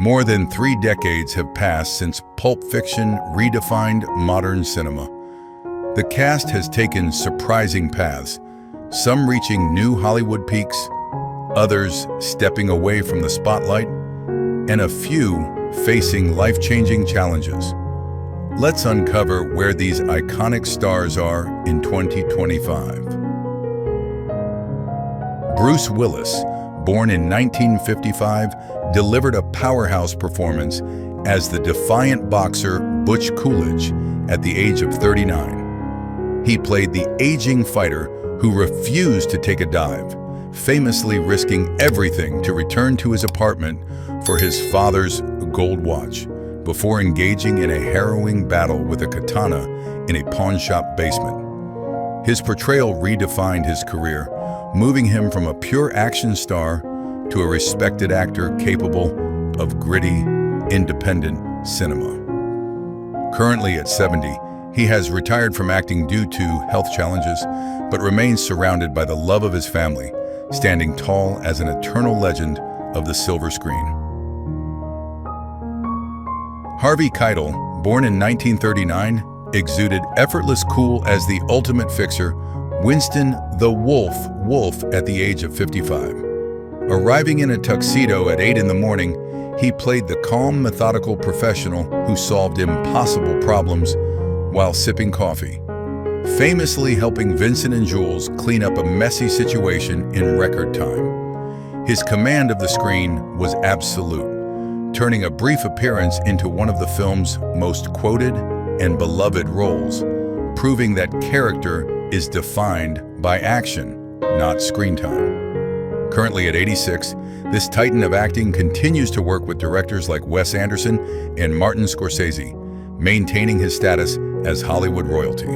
More than 3 decades have passed since Pulp Fiction redefined modern cinema. The cast has taken surprising paths, some reaching new Hollywood peaks, others stepping away from the spotlight, and a few facing life-changing challenges. Let's uncover where these iconic stars are in 2025. Bruce Willis, born in 1955, delivered a powerhouse performance as the defiant boxer Butch Coolidge at the age of 39. He played the aging fighter who refused to take a dive, famously risking everything to return to his apartment for his father's gold watch, before engaging in a harrowing battle with a katana in a pawnshop basement. His portrayal redefined his career, moving him from a pure action star to a respected actor capable of gritty, independent cinema. Currently at 70, he has retired from acting due to health challenges, but remains surrounded by the love of his family, standing tall as an eternal legend of the silver screen. Harvey Keitel, born in 1939, exuded effortless cool as the ultimate fixer, Winston the Wolf at the age of 55. Arriving in a tuxedo at 8 in the morning, he played the calm, methodical professional who solved impossible problems while sipping coffee, famously helping Vincent and Jules clean up a messy situation in record time. His command of the screen was absolute, turning a brief appearance into one of the film's most quoted and beloved roles, proving that character is defined by action, not screen time. Currently at 86, this titan of acting continues to work with directors like Wes Anderson and Martin Scorsese, maintaining his status as Hollywood royalty.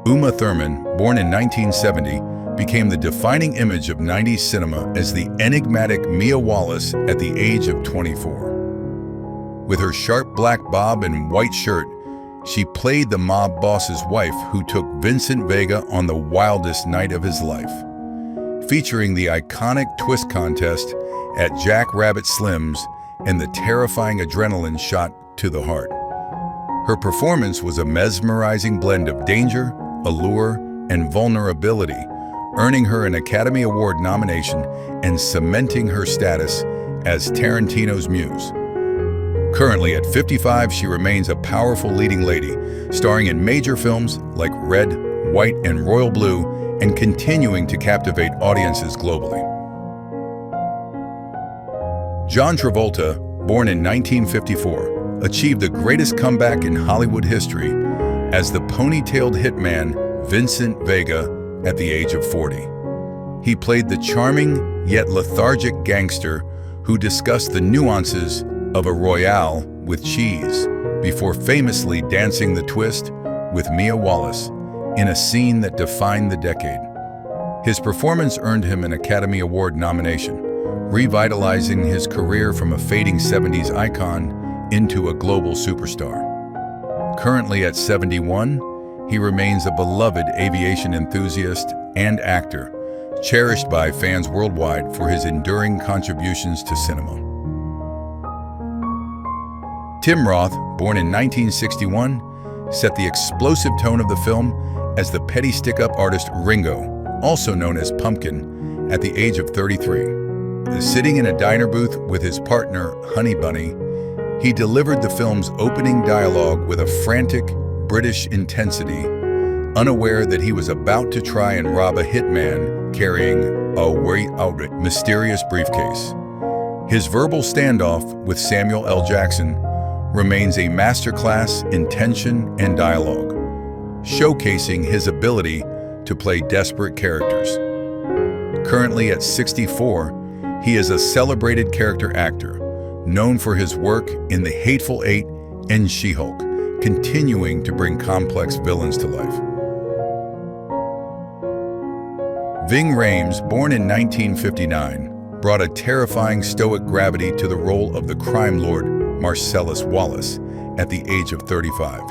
Uma Thurman, born in 1970, became the defining image of 90s cinema as the enigmatic Mia Wallace at the age of 24. With her sharp black bob and white shirt, she played the mob boss's wife who took Vincent Vega on the wildest night of his life. Featuring the iconic twist contest at Jack Rabbit Slim's and the terrifying adrenaline shot to the heart. Her performance was a mesmerizing blend of danger, allure, and vulnerability, earning her an Academy Award nomination and cementing her status as Tarantino's muse. Currently at 55, she remains a powerful leading lady, starring in major films like Red, White, and Royal Blue, and continuing to captivate audiences globally. John Travolta, born in 1954, achieved the greatest comeback in Hollywood history as the ponytailed hitman Vincent Vega at the age of 40. He played the charming yet lethargic gangster who discussed the nuances of a royale with cheese before famously dancing the twist with Mia Wallace in a scene that defined the decade. His performance earned him an Academy Award nomination, revitalizing his career from a fading 70s icon into a global superstar. Currently at 71, he remains a beloved aviation enthusiast and actor, cherished by fans worldwide for his enduring contributions to cinema. Tim Roth, born in 1961, set the explosive tone of the film as the petty stick-up artist Ringo, also known as Pumpkin, at the age of 33. Sitting in a diner booth with his partner, Honey Bunny, he delivered the film's opening dialogue with a frantic British intensity, unaware that he was about to try and rob a hitman carrying a mysterious briefcase. His verbal standoff with Samuel L. Jackson remains a masterclass in tension and dialogue, showcasing his ability to play desperate characters. Currently at 64, he is a celebrated character actor, known for his work in The Hateful Eight and She-Hulk, continuing to bring complex villains to life. Ving Rhames, born in 1959, brought a terrifying stoic gravity to the role of the crime lord Marcellus Wallace at the age of 35.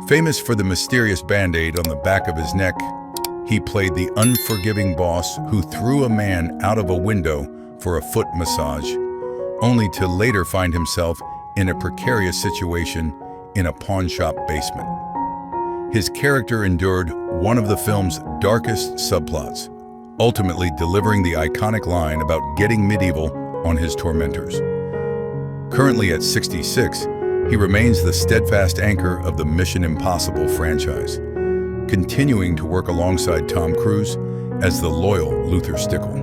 Famous for the mysterious band-aid on the back of his neck, he played the unforgiving boss who threw a man out of a window for a foot massage, only to later find himself in a precarious situation in a pawn shop basement. His character endured one of the film's darkest subplots, ultimately delivering the iconic line about getting medieval on his tormentors. Currently at 66, he remains the steadfast anchor of the Mission Impossible franchise, continuing to work alongside Tom Cruise as the loyal Luther Stickle.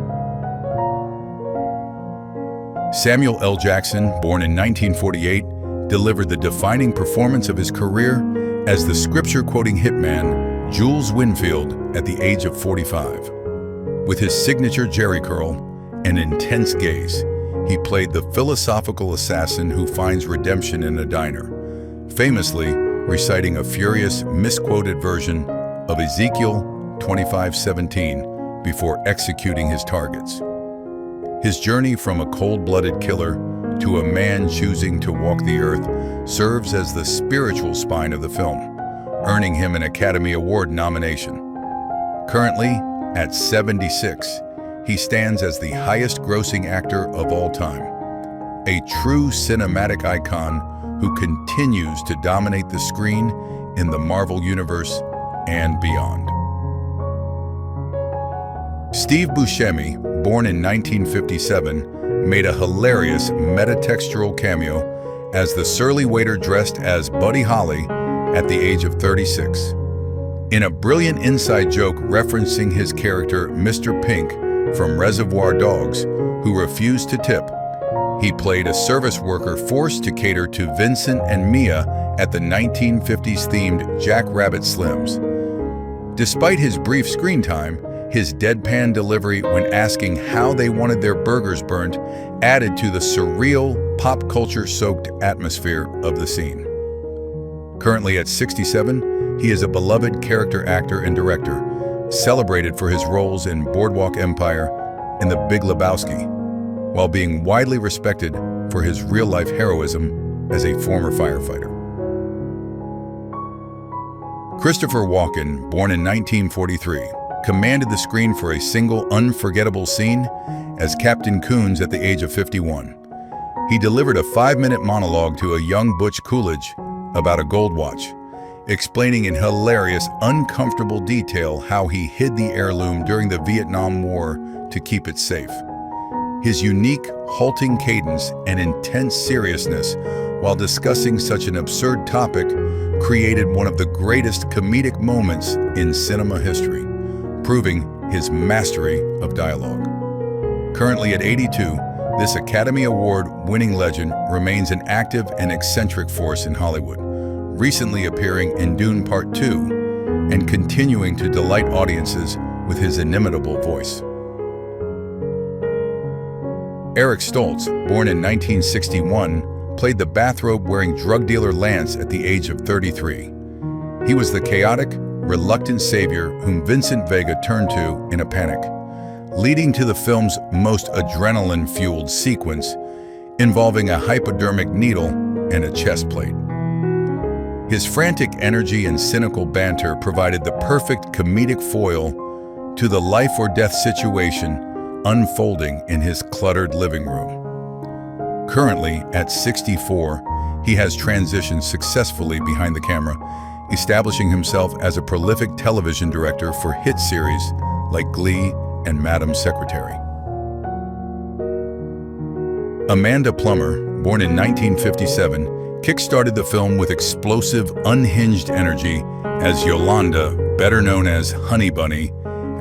Samuel L. Jackson, born in 1948, delivered the defining performance of his career as the scripture-quoting hitman Jules Winfield at the age of 45. With his signature jerry curl and intense gaze, he played the philosophical assassin who finds redemption in a diner, famously reciting a furious, misquoted version of Ezekiel 25:17 before executing his targets. His journey from a cold-blooded killer to a man choosing to walk the earth serves as the spiritual spine of the film, earning him an Academy Award nomination. Currently, at 76, he stands as the highest-grossing actor of all time, a true cinematic icon who continues to dominate the screen in the Marvel Universe and beyond. Steve Buscemi, born in 1957, made a hilarious metatextual cameo as the surly waiter dressed as Buddy Holly at the age of 36. In a brilliant inside joke referencing his character Mr. Pink from Reservoir Dogs, who refused to tip, he played a service worker forced to cater to Vincent and Mia at the 1950s-themed Jack Rabbit Slims. Despite his brief screen time, his deadpan delivery when asking how they wanted their burgers burnt added to the surreal, pop culture-soaked atmosphere of the scene. Currently at 67, he is a beloved character actor and director, celebrated for his roles in Boardwalk Empire and The Big Lebowski, while being widely respected for his real-life heroism as a former firefighter. Christopher Walken, born in 1943, commanded the screen for a single unforgettable scene as Captain Coons at the age of 51. He delivered a 5-minute monologue to a young Butch Coolidge about a gold watch, explaining in hilarious, uncomfortable detail how he hid the heirloom during the Vietnam War to keep it safe. His unique, halting cadence and intense seriousness while discussing such an absurd topic created one of the greatest comedic moments in cinema history, proving his mastery of dialogue. Currently at 82, this Academy Award-winning legend remains an active and eccentric force in Hollywood, recently appearing in Dune Part 2 and continuing to delight audiences with his inimitable voice. Eric Stoltz, born in 1961, played the bathrobe-wearing drug dealer Lance at the age of 33. He was the chaotic, reluctant savior whom Vincent Vega turned to in a panic, leading to the film's most adrenaline-fueled sequence involving a hypodermic needle and a chest plate. His frantic energy and cynical banter provided the perfect comedic foil to the life-or-death situation unfolding in his cluttered living room. Currently, at 64, he has transitioned successfully behind the camera, establishing himself as a prolific television director for hit series like Glee and Madam Secretary. Amanda Plummer, born in 1957, kick-started the film with explosive, unhinged energy as Yolanda, better known as Honey Bunny,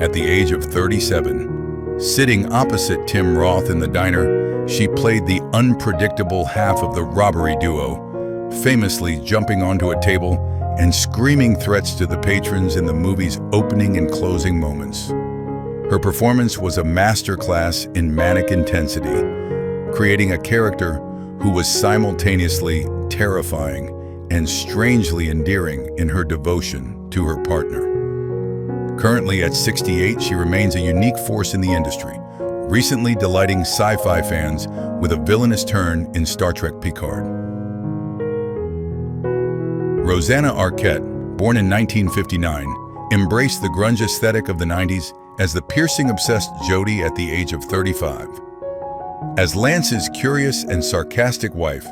at the age of 37. Sitting opposite Tim Roth in the diner, she played the unpredictable half of the robbery duo, famously jumping onto a table and screaming threats to the patrons in the movie's opening and closing moments. Her performance was a masterclass in manic intensity, creating a character who was simultaneously terrifying and strangely endearing in her devotion to her partner. Currently at 68, she remains a unique force in the industry, recently delighting sci-fi fans with a villainous turn in Star Trek Picard. Rosanna Arquette, born in 1959, embraced the grunge aesthetic of the 90s as the piercing-obsessed Jodie at the age of 35. As Lance's curious and sarcastic wife,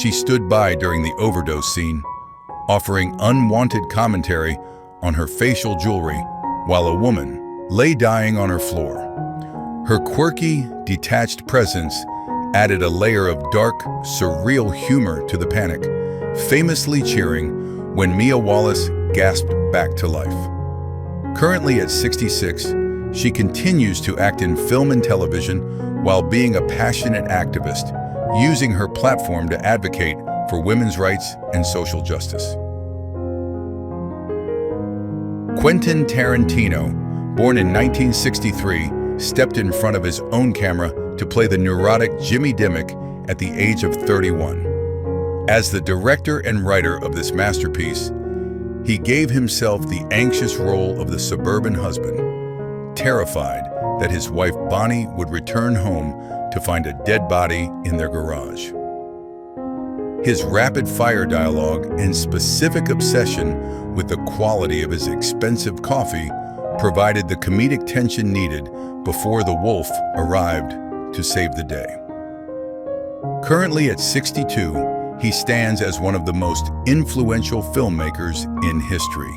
she stood by during the overdose scene, offering unwanted commentary on her facial jewelry while a woman lay dying on her floor. Her quirky, detached presence added a layer of dark, surreal humor to the panic, famously cheering when Mia Wallace gasped back to life. Currently at 66, she continues to act in film and television while being a passionate activist, using her platform to advocate for women's rights and social justice. Quentin Tarantino, born in 1963, stepped in front of his own camera to play the neurotic Jimmy Dimmock at the age of 31. As the director and writer of this masterpiece, he gave himself the anxious role of the suburban husband, terrified that his wife Bonnie would return home to find a dead body in their garage. His rapid-fire dialogue and specific obsession with the quality of his expensive coffee provided the comedic tension needed before the wolf arrived to save the day. Currently at 62, he stands as one of the most influential filmmakers in history,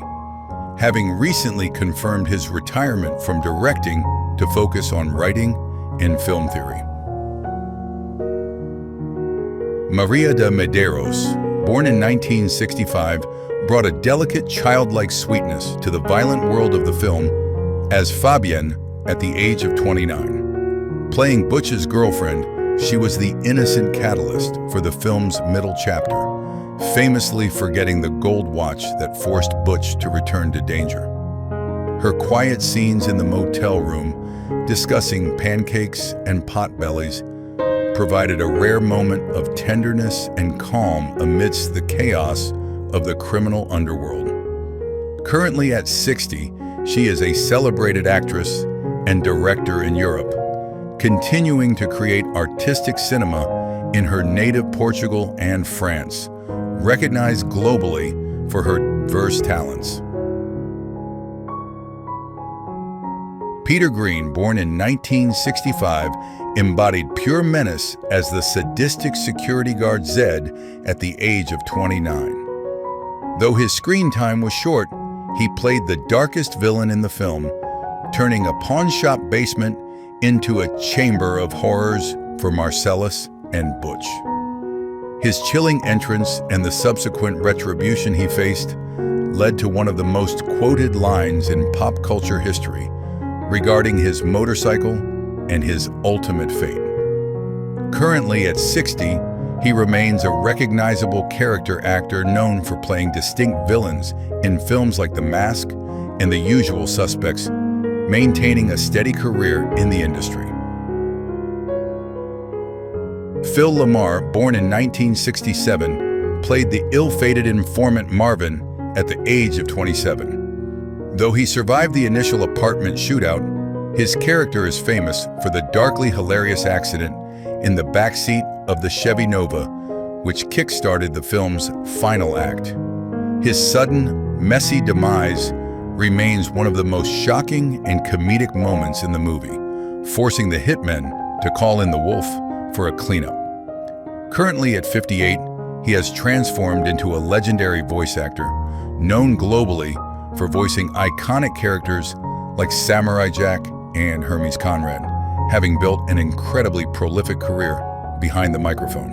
having recently confirmed his retirement from directing to focus on writing and film theory. Maria de Medeiros, born in 1965, brought a delicate childlike sweetness to the violent world of the film as Fabienne at the age of 29. Playing Butch's girlfriend, she was the innocent catalyst for the film's middle chapter, famously forgetting the gold watch that forced Butch to return to danger. Her quiet scenes in the motel room, discussing pancakes and potbellies, provided a rare moment of tenderness and calm amidst the chaos of the criminal underworld. Currently at 60, she is a celebrated actress and director in Europe, continuing to create artistic cinema in her native Portugal and France, recognized globally for her diverse talents. Peter Greene, born in 1965, embodied pure menace as the sadistic security guard Zed at the age of 29. Though his screen time was short, he played the darkest villain in the film, turning a pawnshop basement into a chamber of horrors for Marcellus and Butch. His chilling entrance and the subsequent retribution he faced led to one of the most quoted lines in pop culture history regarding his motorcycle and his ultimate fate. Currently at 60, he remains a recognizable character actor known for playing distinct villains in films like The Mask and The Usual Suspects, maintaining a steady career in the industry. Phil LaMarr, born in 1967, played the ill-fated informant Marvin at the age of 27. Though he survived the initial apartment shootout, his character is famous for the darkly hilarious accident in the backseat of the Chevy Nova, which kick-started the film's final act. His sudden, messy demise remains one of the most shocking and comedic moments in the movie, forcing the hitmen to call in the wolf for a cleanup. Currently at 58, he has transformed into a legendary voice actor, known globally for voicing iconic characters like Samurai Jack and Hermes Conrad, having built an incredibly prolific career behind the microphone.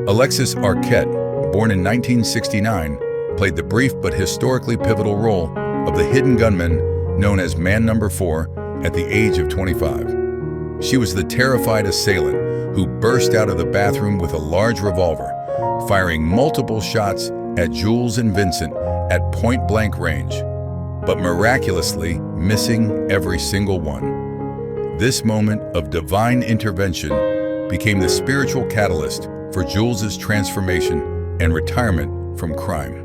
Alexis Arquette, born in 1969, played the brief but historically pivotal role of the hidden gunman known as Man Number 4 at the age of 25. She was the terrified assailant who burst out of the bathroom with a large revolver, firing multiple shots at Jules and Vincent at point-blank range, but miraculously missing every single one. This moment of divine intervention became the spiritual catalyst for Jules's transformation and retirement from crime.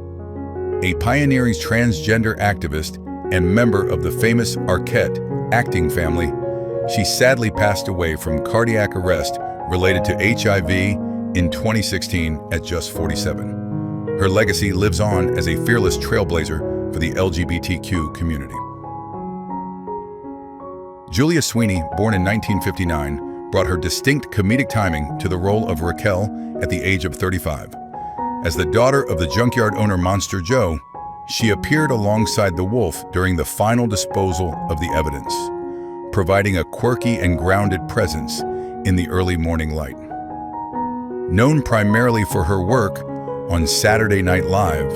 A pioneering transgender activist and member of the famous Arquette acting family, she sadly passed away from cardiac arrest related to HIV in 2016 at just 47. Her legacy lives on as a fearless trailblazer for the LGBTQ community. Julia Sweeney, born in 1959, brought her distinct comedic timing to the role of Raquel at the age of 35. As the daughter of the junkyard owner Monster Joe, she appeared alongside the wolf during the final disposal of the evidence, providing a quirky and grounded presence in the early morning light. Known primarily for her work on Saturday Night Live,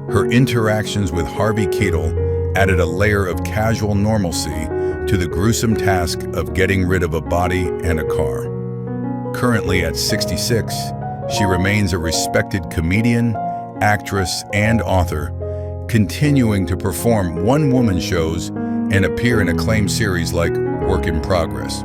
her interactions with Harvey Keitel added a layer of casual normalcy to the gruesome task of getting rid of a body and a car. Currently at 66, she remains a respected comedian, actress, and author, continuing to perform one-woman shows and appear in acclaimed series like Work in Progress.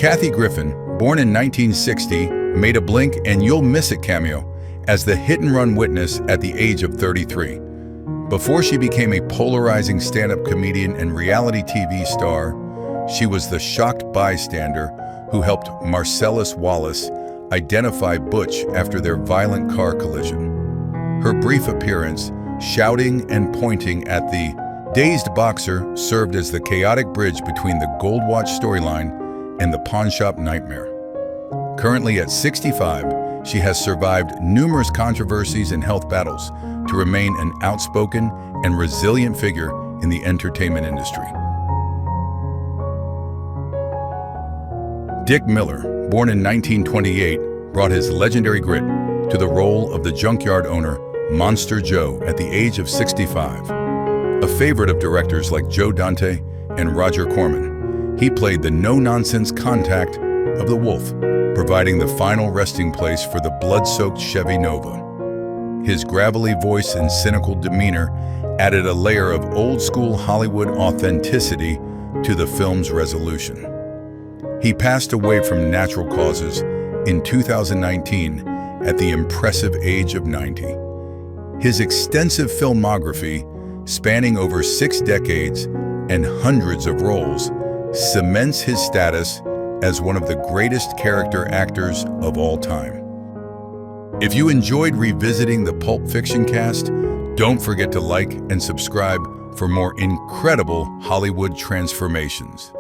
Kathy Griffin, born in 1960, made a blink and you'll miss it cameo as the hit-and-run witness at the age of 33. Before she became a polarizing stand-up comedian and reality TV star, she was the shocked bystander who helped Marcellus Wallace identify Butch after their violent car collision. Her brief appearance, shouting and pointing at the dazed boxer, served as the chaotic bridge between the Gold Watch storyline and the pawnshop nightmare. Currently at 65, she has survived numerous controversies and health battles to remain an outspoken and resilient figure in the entertainment industry. Dick Miller, born in 1928, brought his legendary grit to the role of the junkyard owner Monster Joe at the age of 65. A favorite of directors like Joe Dante and Roger Corman, he played the no-nonsense contact of the wolf, providing the final resting place for the blood-soaked Chevy Nova. His gravelly voice and cynical demeanor added a layer of old-school Hollywood authenticity to the film's resolution. He passed away from natural causes in 2019 at the impressive age of 90. His extensive filmography, spanning over 6 decades and hundreds of roles, cements his status as one of the greatest character actors of all time. If you enjoyed revisiting the Pulp Fiction cast, don't forget to like and subscribe for more incredible Hollywood transformations.